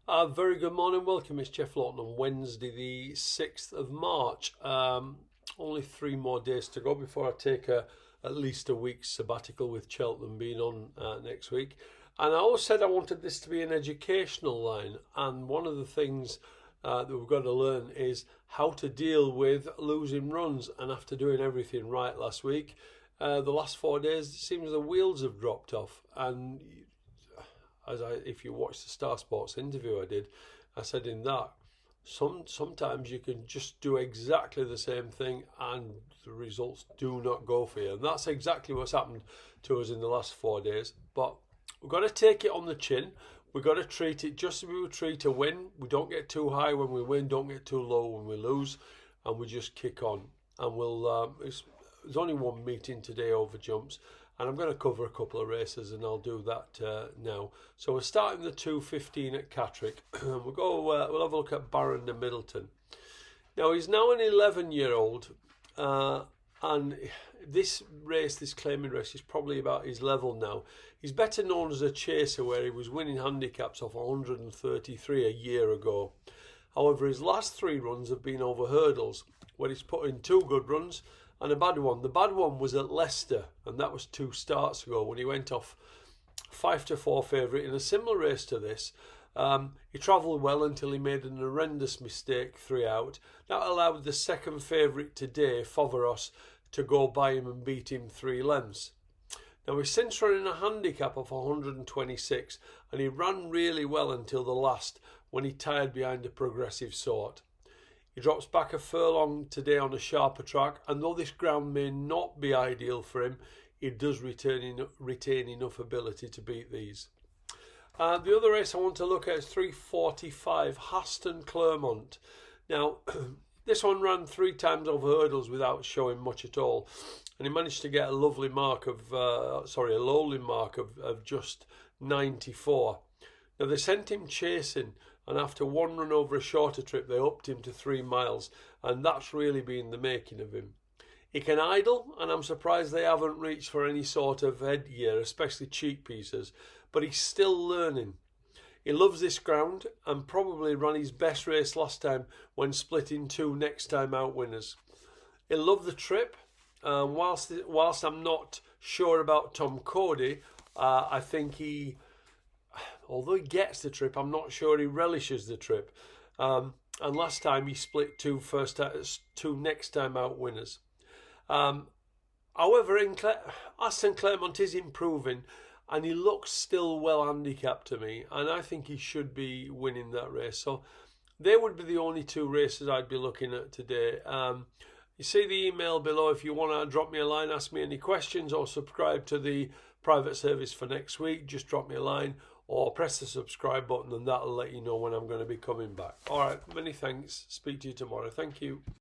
Very good morning, welcome. It's Jeff Lawton on Wednesday the 6th of March. Only 3 more days to go before I take at least a week's sabbatical, with Cheltenham being on next week. And I always said I wanted this to be an educational line, and one of the things that we've got to learn is how to deal with losing runs. And after doing everything right last week, the last 4 days it seems the wheels have dropped off. And if you watch the Star Sports interview I did, I said in that sometimes you can just do exactly the same thing and the results do not go for you. And that's exactly what's happened to us in the last 4 days. But we've got to take it on the chin. We've got to treat it just as we would treat a win. We don't get too high when we win, don't get too low when we lose, and we just kick on. And there's only one meeting today over jumps, and I'm going to cover a couple of races, and I'll do that now. So we're starting the 2:15 at Catterick. We'll have a look at Baron de Middleton. Now he's now an 11-year-old, and this claiming race is probably about his level now. He's better known as a chaser, where he was winning handicaps off 133 a year ago. However, his last 3 runs have been over hurdles, where he's put in 2 good runs and a bad one. The bad one was at Leicester, and that was 2 starts ago, when he went off 5-4 favourite in a similar race to this. He travelled well until he made an horrendous mistake 3 out. That allowed the second favourite today, Foveros, to go by him and beat him 3 lengths. Now he's since running a handicap of 126, and he ran really well until the last, when he tired behind a progressive sort. He drops back a furlong today on a sharper track, and though this ground may not be ideal for him, he does retain enough ability to beat these. The other race I want to look at is 3:45, Haston Clermont. Now, this one ran 3 times over hurdles without showing much at all, and he managed to get a lowly mark of just 94. Now they sent him chasing, and after 1 run over a shorter trip, they upped him to 3 miles, and that's really been the making of him. He can idle, and I'm surprised they haven't reached for any sort of headgear, especially cheek pieces, but he's still learning. He loves this ground, and probably ran his best race last time when splitting 2 next time out winners. He'll love the trip. Whilst I'm not sure about Tom Cody, I think although he gets the trip, I'm not sure he relishes the trip. And last time he split 2 next time out winners. However, Aston Clermont is improving, and he looks still well handicapped to me, and I think he should be winning that race. So they would be the only 2 races I'd be looking at today. You see the email below if you want to drop me a line, ask me any questions, or subscribe to the private service for next week. Just drop me a line or press the subscribe button, and that'll let you know when I'm going to be coming back. All right, many thanks. Speak to you tomorrow. Thank you.